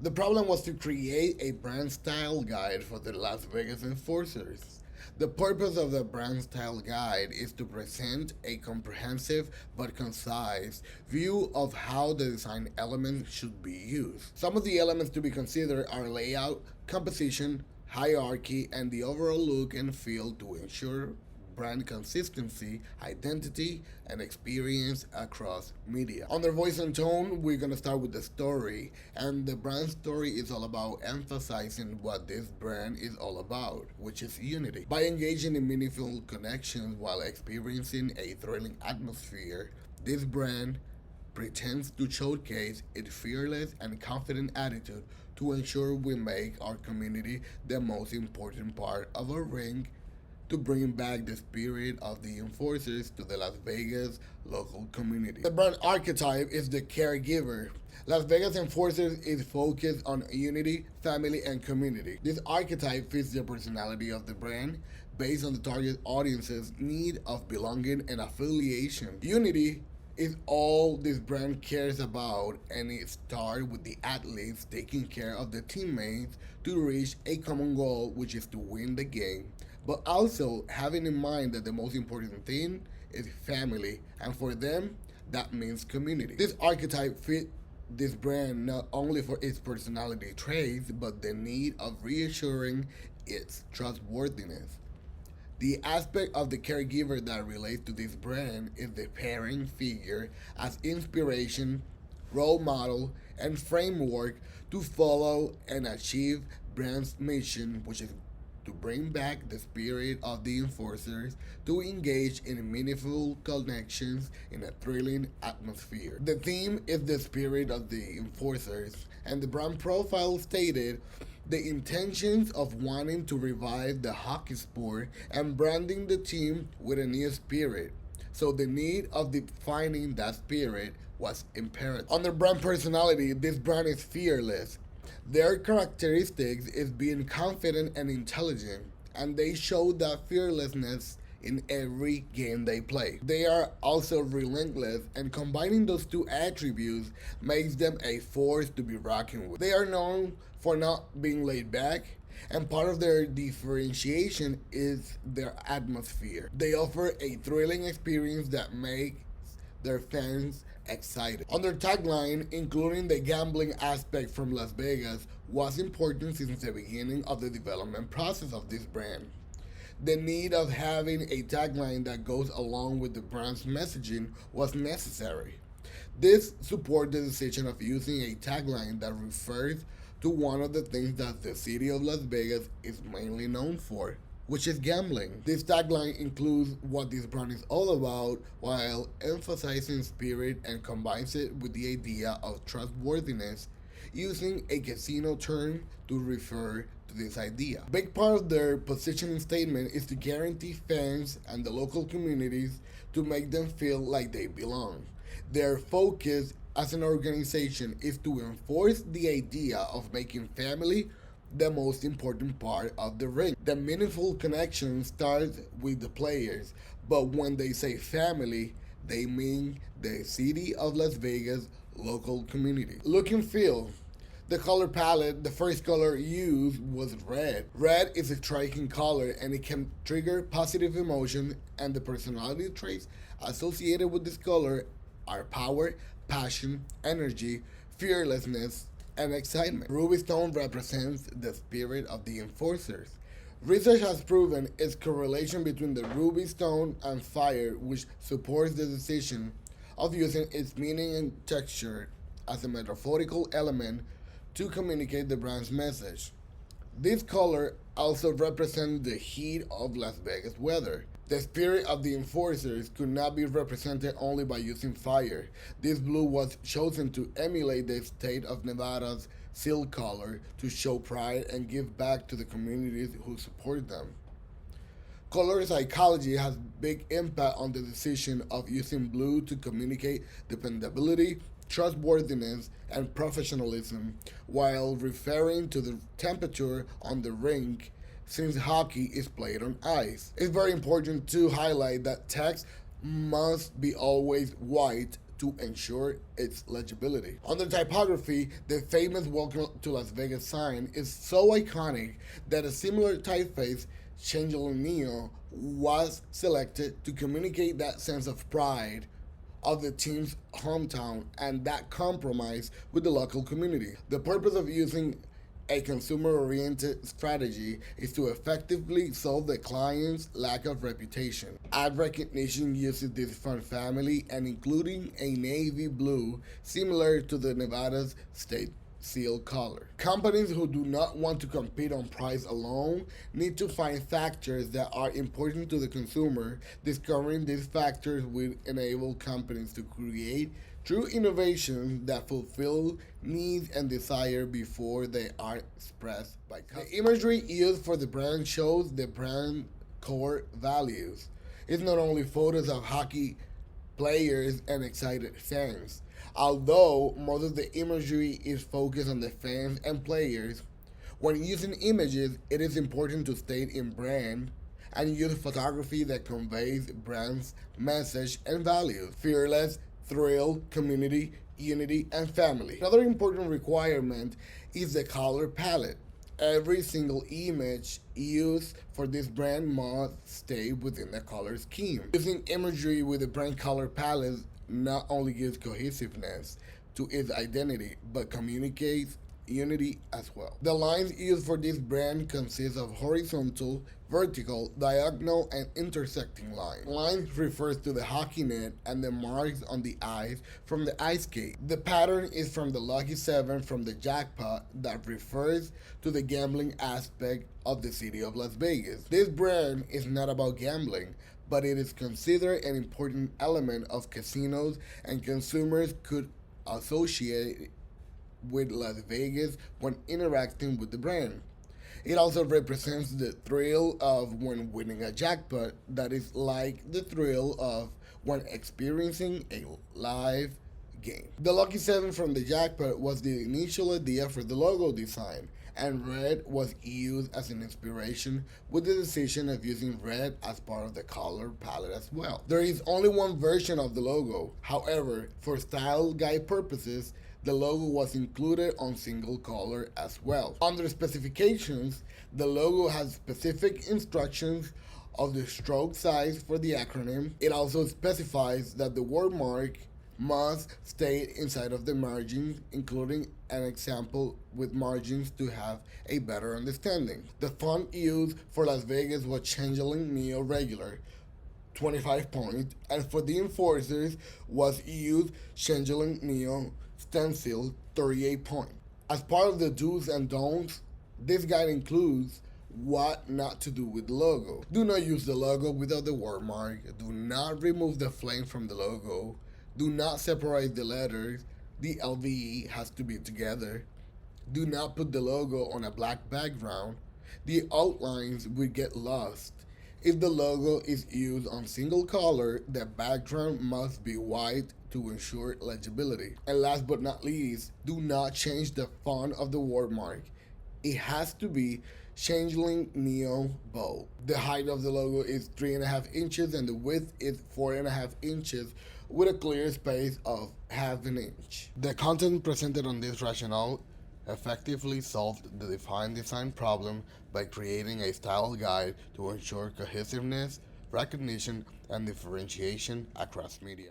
The problem was to create a brand style guide for the Las Vegas enforcers. The purpose of the brand style guide is to present a comprehensive but concise view of how the design elements should be used. Some of the elements to be considered are layout, composition, hierarchy, and the overall look and feel to ensure brand consistency, identity, and experience across media. Under voice and tone, we're gonna start with the story, and the brand story is all about emphasizing what this brand is all about, which is unity. By engaging in meaningful connections while experiencing a thrilling atmosphere, this brand pretends to showcase its fearless and confident attitude to ensure we make our community the most important part of our ring to bring back the spirit of the enforcers to the Las Vegas local community. The brand archetype is the caregiver. Las Vegas Enforcers is focused on unity, family, and community. This archetype fits the personality of the brand based on the target audience's need of belonging and affiliation. Unity is all this brand cares about, and it starts with the athletes taking care of the teammates to reach a common goal, which is to win the game, but also having in mind that the most important thing is family, and for them, that means community. This archetype fits this brand not only for its personality traits, but the need of reassuring its trustworthiness. The aspect of the caregiver that relates to this brand is the parent figure as inspiration, role model, and framework to follow and achieve brand's mission, which is to bring back the spirit of the enforcers to engage in meaningful connections in a thrilling atmosphere. The theme is the spirit of the enforcers, and the brand profile stated the intentions of wanting to revive the hockey sport and branding the team with a new spirit. So the need of defining that spirit was imperative. Under brand personality, this brand is fearless. Their characteristics is being confident and intelligent, and they show that fearlessness in every game they play. They are also relentless, and combining those two attributes makes them a force to be reckoned with. They are known for not being laid back, and part of their differentiation is their atmosphere. They offer a thrilling experience that makes their fans excited. On their tagline, including the gambling aspect from Las Vegas, was important since the beginning of the development process of this brand. The need of having a tagline that goes along with the brand's messaging was necessary. This supports the decision of using a tagline that refers to one of the things that the city of Las Vegas is mainly known for, which is gambling. This tagline includes what this brand is all about while emphasizing spirit and combines it with the idea of trustworthiness, using a casino term to refer to this idea. A big part of their positioning statement is to guarantee fans and the local communities to make them feel like they belong. Their focus as an organization is to enforce the idea of making family the most important part of the ring. The meaningful connection starts with the players, but when they say family, they mean the city of Las Vegas local community. Look and feel. The color palette, the first color used was red. Red is a striking color and it can trigger positive emotion, and the personality traits associated with this color are power, passion, energy, fearlessness, and excitement. Ruby stone represents the spirit of the enforcers. Research has proven its correlation between the ruby stone and fire, which supports the decision of using its meaning and texture as a metaphorical element to communicate the brand's message. This color also represents the heat of Las Vegas weather. The spirit of the enforcers could not be represented only by using fire. This blue was chosen to emulate the state of Nevada's seal color to show pride and give back to the communities who support them. Color psychology has big impact on the decision of using blue to communicate dependability, trustworthiness, and professionalism, while referring to the temperature on the rink since hockey is played on ice. It's very important to highlight that text must be always white to ensure its legibility. Under typography, the famous Welcome to Las Vegas sign is so iconic that a similar typeface, Changeling Neo, was selected to communicate that sense of pride of the team's hometown and that compromise with the local community. The purpose of using a consumer-oriented strategy is to effectively solve the client's lack of reputation. Ad recognition uses this font family and including a navy blue similar to the Nevada's state seal color. Companies who do not want to compete on price alone need to find factors that are important to the consumer. Discovering these factors will enable companies to create true innovations that fulfill needs and desire before they are expressed by customers. The imagery used for the brand shows the brand core values. It's not only photos of hockey players and excited fans. Although most of the imagery is focused on the fans and players, when using images, it is important to state in brand and use photography that conveys brand's message and values. Fearless, thrill, community, unity, and family. Another important requirement is the color palette. Every single image used for this brand must stay within the color scheme. Using imagery with the brand color palette not only gives cohesiveness to its identity, but communicates unity as well. The lines used for this brand consist of horizontal, vertical, diagonal, and intersecting lines. Lines refers to the hockey net and the marks on the ice from the ice skate. The pattern is from the Lucky 7 from the jackpot that refers to the gambling aspect of the city of Las Vegas. This brand is not about gambling, but it is considered an important element of casinos and consumers could associate with Las Vegas when interacting with the brand. It also represents the thrill of when winning a jackpot, that is like the thrill of when experiencing a live game. The Lucky 7 from the jackpot was the initial idea for the logo design, and red was used as an inspiration with the decision of using red as part of the color palette as well. There is only one version of the logo. However, for style guide purposes, the logo was included on single color as well. Under specifications, the logo has specific instructions of the stroke size for the acronym. It also specifies that the word mark must stay inside of the margins, including an example with margins to have a better understanding. The font used for Las Vegas was Changeling Neo Regular, 25 points, and for the enforcers was used Changeling Neo Stencil, 38 points. As part of the do's and don'ts, this guide includes what not to do with the logo. Do not use the logo without the word mark. Do not remove the flame from the logo. Do not separate the letters. The LVE has to be together. Do not put the logo on a black background. The outlines will get lost. If the logo is used on single color, the background must be white to ensure legibility. And last but not least, do not change the font of the word mark. It has to be Changeling Neo Bold. The height of the logo is 3.5 inches and the width is 4.5 inches with a clear space of half an inch. The content presented on this rationale effectively solved the defined design problem by creating a style guide to ensure cohesiveness, recognition, and differentiation across media.